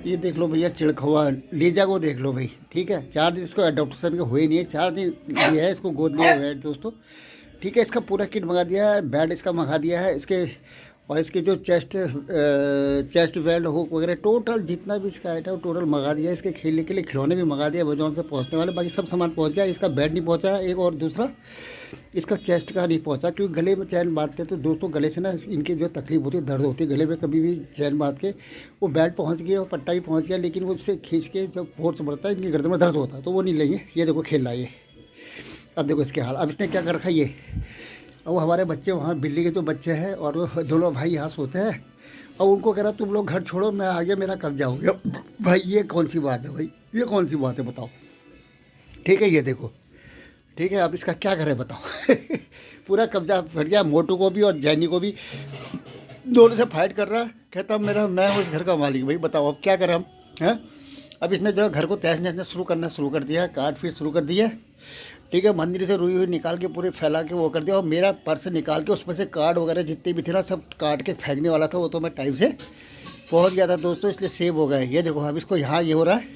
ये देख लो भैया चिड़खवा लीजा को देख लो भाई। ठीक है, 4 दिन इसको एडॉप्शन के हुए नहीं है, 4 दिन लिया है इसको, गोद लिया हुआ है दोस्तों। ठीक है, इसका पूरा किट मंगा दिया है, बेड इसका मंगा दिया है इसके, और इसके जो चेस्ट बेल्ट हुक वगैरह टोटल जितना भी इसका आइटम टोटल मंगा दिया है। इसके खेलने के लिए खिलौने भी मंगा दिया अमेजोन से पहुंचने वाले, बाकी सब सामान पहुंच गया। इसका बेड नहीं पहुंचा है एक, और दूसरा इसका चेस्ट का नहीं पहुंचा, क्योंकि गले में चैन बांधते हैं तो दोस्तों गले से ना इनकी जो तकलीफ होती है, दर्द होती है गले में, कभी भी चैन बांध के वो बेल्ट पहुंच गया और पट्टा भी पहुंच गया, लेकिन वो उससे खींच के जब फोर्स बढ़ता है इनकी गर्दन में दर्द होता है तो वो नहीं लेंगे। ये देखो खेल रहा है ये, अब देखो इसके हाल। अब इसने क्या कर रखा है ये, अब वो हमारे बच्चे वहाँ बिल्ली के जो बच्चे हैं और वो दोनों भाई यहाँ सोते हैं, और उनको कह रहा तुम लोग घर छोड़ो, मैं आगे मेरा कब्जा हो गया। भाई ये कौन सी बात है भाई, ये कौन सी बात है बताओ। ठीक है ये देखो, ठीक है अब इसका क्या करें बताओ। पूरा कब्जा फट गया, मोटू को भी और जैनी को भी, दोनों से फाइट कर रहा है। कहता मैं हूँ इस घर का मालिक। भाई बताओ अब क्या करें हम, हैं। अब इसने जो है घर को तहस नहस शुरू कर दिया है, काट फिर शुरू कर दिया है। ठीक है, मंदिर से रुई हुई निकाल के पूरे फैला के वो कर दिया, और मेरा पर्स निकाल के उसमें से कार्ड वगैरह जितने भी थे ना सब काट के फेंकने वाला था, वो तो मैं टाइम से पहुंच गया था दोस्तों, इसलिए सेव हो गए। ये देखो अब इसको यहाँ ये हो रहा है,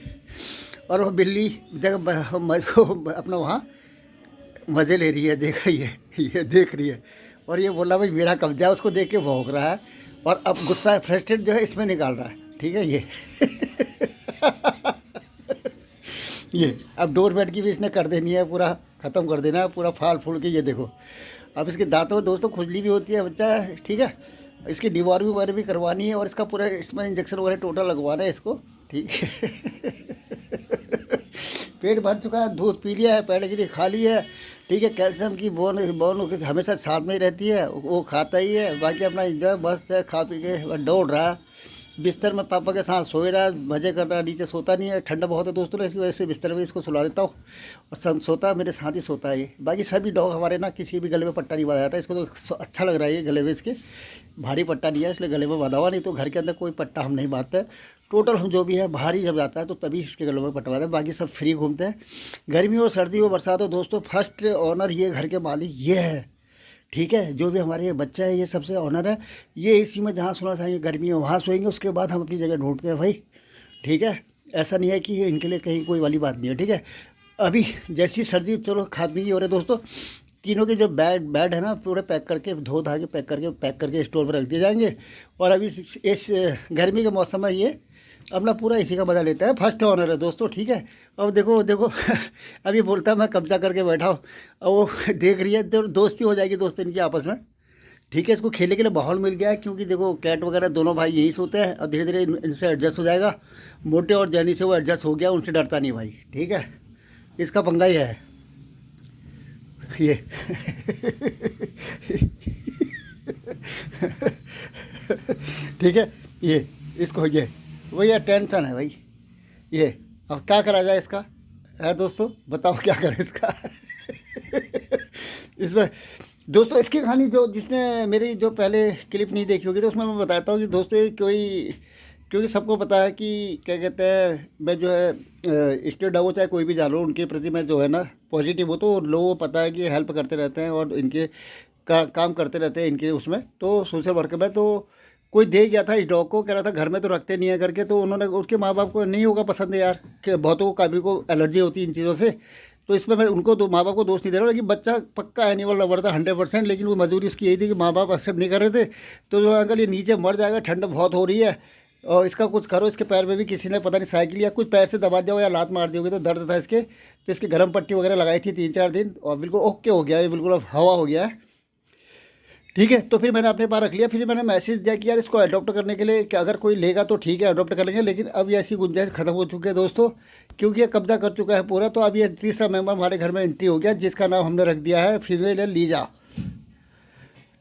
और वो बिल्ली अपना वहाँ मज़े ले रही है, देख रही है, ये देख रही है, और ये बोला भाई मेरा कब्जा है, उसको देख के भौंक रहा है, और अब गुस्सा फ्रस्ट्रेट जो है इसमें निकाल रहा है। ठीक है ये। ये अब डोर बेड की भी इसने कर देनी है, पूरा ख़त्म कर देना है, पूरा फाड़ फूड़ के। ये देखो अब इसके दांतों में दोस्तों खुजली भी होती है बच्चा। ठीक है, इसकी डिवार वगैरह भी करवानी है, और इसका पूरा इसमें इंजेक्शन वगैरह टोटल लगवाना है इसको। ठीक है। पेट भर चुका है, दूध पी लिया है, पेडिग्री खा ली है। ठीक है, कैल्शियम की बोन बोन हमेशा साथ में ही रहती है, वो खाता ही है। बाकी अपना इंजॉय मस्त है, खा पी के दौड़ रहा है, बिस्तर में पापा के साथ सोए रहा है, मज़े कर रहा है, नीचे सोता नहीं है, ठंडा बहुत है दोस्तों ना, इसकी वजह से बिस्तर में इसको सुला देता हूँ, और सब सोता है मेरे साथ ही सोता है ये। बाकी सभी डॉग हमारे ना किसी भी गले में पट्टा नहीं बांधा जाता, इसको तो अच्छा लग रहा है ये गले में, इसके भारी पट्टा नहीं है इसलिए गले में बांधा हुआ, नहीं तो घर के अंदर कोई पट्टा हम नहीं बांधते हैं। टोटल हम जो भी है भारी जब जाता है तो तभी इसके गलों में पट्टा बांधते हैं, बाकी सब फ्री घूमते हैं। गर्मी हो सर्दी हो बरसात हो दोस्तों, फर्स्ट ऑनर ये घर के मालिक ये है। ठीक है, जो भी हमारे ये बच्चा है ये सबसे ऑनर है। ये इसी में जहाँ सोना चाहेंगे गर्मी में वहाँ सोएंगे, उसके बाद हम अपनी जगह ढूंढते हैं भाई। ठीक है, ऐसा नहीं है कि इनके लिए कहीं कोई वाली बात नहीं है। ठीक है, अभी जैसी सर्दी चलो खाद भी हो रहे दोस्तों, तीनों के जो बेड है ना पूरे पैक करके धो धा के पैक करके स्टोर पर रख दिए जाएंगे। और अभी इस गर्मी के मौसम में ये अपना पूरा इसी का मज़ा लेता है, फर्स्ट ऑनर है दोस्तों। ठीक है, अब देखो देखो अभी बोलता है मैं कब्जा करके बैठा हूँ, और वो देख रही है, तो दोस्ती हो जाएगी दोस्तों इनकी आपस में। ठीक है, इसको खेलने के लिए माहौल मिल गया है, क्योंकि देखो कैट वगैरह दोनों भाई यही सोते हैं, और धीरे धीरे इनसे एडजस्ट हो जाएगा। मोटे और जैनी से वो एडजस्ट हो गया, उनसे डरता नहीं भाई। ठीक है, इसका पंगा ही है ये। ठीक है, ये इसको ये वही टेंशन है भाई ये। अब क्या करा जाए इसका, है दोस्तों बताओ क्या करें इसका। इसमें दोस्तों इसकी कहानी जो जिसने मेरी जो पहले क्लिप नहीं देखी होगी तो उसमें मैं बताता हूँ कि दोस्तों ये कोई, क्योंकि सबको पता है कि क्या कहते हैं, मैं जो है स्टेट डॉग हो चाहे कोई भी जानवर उनके प्रति मैं जो है ना पॉजिटिव हो, तो लोगों को पता है कि हेल्प करते रहते हैं और इनके काम करते रहते हैं इनके उसमें, तो सोशल वर्क में। तो कोई दे गया था इस डॉग को, कह रहा था घर में तो रखते नहीं है करके, तो उन्होंने उसके माँ बाप को नहीं होगा पसंद है यार, कि बहुतों को काफ़ी को एलर्जी होती है इन चीज़ों से। तो इसमें मैं उनको माँ बाप को दोष नहीं दे रहा हूँ, लेकिन बच्चा पक्का एनिमल लवर था 100%, लेकिन वो मजबूरी उसकी यही थी कि माँ बाप एक्सेप्ट नहीं कर रहे थे। तो जो अंकल ये नीचे मर जाएगा, ठंड बहुत हो रही है और इसका कुछ करो, इसके पैर में भी किसी ने पता नहीं साइकिल या कुछ पैर से दबा दिया हो या लात मार दी होगी तो दर्द था इसके, तो इसकी गर्म पट्टी वगैरह लगाई थी 3-4 दिन, और बिल्कुल ओके हो गया है, बिल्कुल अब हवा हो गया है। ठीक है, तो फिर मैंने अपने पास रख लिया। फिर मैंने मैसेज दिया कि यार इसको अडॉप्ट करने के लिए कि अगर कोई लेगा तो ठीक है अडॉप्ट कर लेंगे, लेकिन अब ये ऐसी गुंजाइश खत्म हो चुकी है दोस्तों, क्योंकि ये कब्जा कर चुका है पूरा। तो अब ये तीसरा मेंबर हमारे घर में एंट्री हो गया, जिसका नाम हमने रख दिया है फीमेल है लीजा।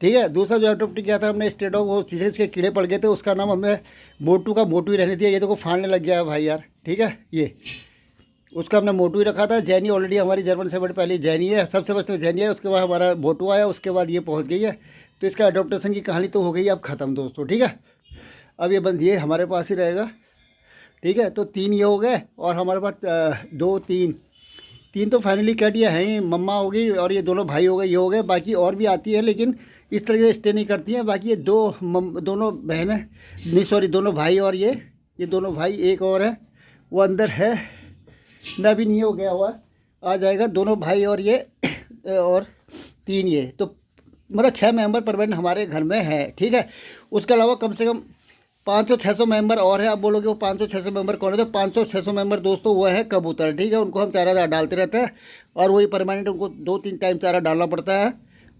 ठीक है, दूसरा जो अडॉप्ट किया था हमने स्टेट डॉग, वो चीज़ें इसके कीड़े पड़ गए थे, उसका नाम हमने मोटू का मोटू ही रहने दिया। ये तो को फाड़ने लग गया है भाई यार। ठीक है, ये उसका हमने मोटू ही रखा था। जैनी ऑलरेडी हमारी जर्मन से बड़ी पहले जैनी है, सबसे फर्स्ट जैनी है, उसके बाद हमारा मोटू आया, उसके बाद ये पहुंच गई है। तो इसका अडोप्टेशन की कहानी तो हो गई अब ख़त्म दोस्तों। ठीक है, अब ये बंद ये हमारे पास ही रहेगा। ठीक है, तो 3 ये हो गए, और हमारे पास 2 3 3 तो फाइनली कैट ये हैं, मम्मा हो गई और ये दोनों भाई हो गए, ये हो गए। बाकी और भी आती है लेकिन इस तरह से स्टे नहीं करती हैं। बाकी ये दोनों बहनें नहीं सॉरी दोनों भाई और ये ये दोनों भाई, एक और है वो अंदर है ना, भी नहीं हो गया हुआ, आ जाएगा। दोनों भाई और ये और 3 ये, तो मतलब 6 मेंबर परमानेंट हमारे घर में है, ठीक है। उसके अलावा कम से कम 500-600 मेंबर और है। आप बोलोगे वो 500-600 मेंबर कौन है, तो 500-600 मेंबर दोस्तों वो है कबूतर, ठीक है। उनको हम चारा डालते रहते हैं और वही परमानेंट उनको 2-3 टाइम चारा डालना पड़ता है,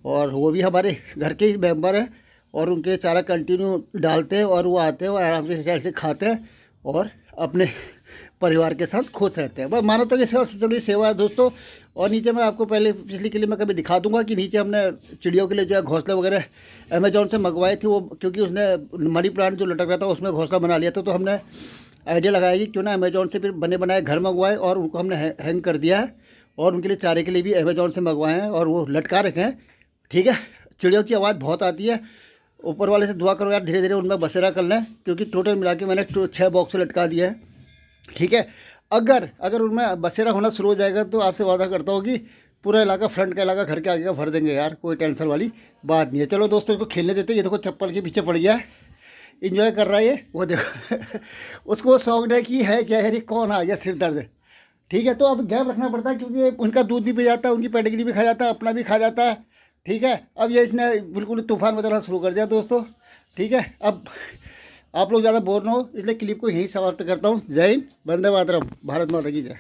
और वो भी हमारे घर के ही मेंबर हैं, और उनके लिए चारा कंटिन्यू डालते हैं, और वो आते हैं और आराम से खाते हैं और अपने परिवार के साथ खुश रहते हैं। बस मानो तो ये सेवा से चल सेवा है दोस्तों। और नीचे मैं आपको पहले पिछली के लिए मैं कभी दिखा दूंगा कि नीचे हमने चिड़ियों के लिए जो है घोंसले वगैरह अमेजोन से मंगवाए थे, वो क्योंकि उसने मनी प्लांट जो लटक रहा था उसमें घोंसला बना लिया था, तो हमने आइडिया लगाया कि क्यों ना अमेजोन से फिर बने बनाए घर मंगवाए, और उनको हमने हैंग कर दिया है, और उनके लिए चारे के लिए भी अमेजोन से मंगवाए हैं और वो लटका रखे हैं, ठीक है। चिड़ियों की आवाज़ बहुत आती है, ऊपर वाले से दुआ करो यार धीरे धीरे उनमें बसेरा कर लें, क्योंकि टोटल मिला के मैंने 6 बॉक्स लटका दिया है, ठीक है। अगर उनमें बसेरा होना शुरू हो जाएगा तो आपसे वादा करता हूँ कि पूरा इलाका, फ्रंट का इलाका घर के आगे का भर देंगे यार, कोई टेंशन वाली बात नहीं है। चलो दोस्तों इसको खेलने देते हैं। ये देखो चप्पल के पीछे पड़ गया है, इंजॉय कर रहा है ये, वो देखो उसको शौक है कि है क्या है, कौन आ गया, सिर दर्द है, ठीक है। तो अब गैप रखना पड़ता है, क्योंकि उनका दूध भी पी जाता है, उनकी पेडिग्री भी खा जाता है, अपना भी खा जाता है, ठीक है। अब ये इसने बिल्कुल तूफान मचाना शुरू कर दिया दोस्तों, ठीक है। अब आप लोग ज़्यादा बोर ना हो, इसलिए क्लिप को यहीं समाप्त करता हूँ। जय हिंद, वंदे मातरम, भारत माता की जय।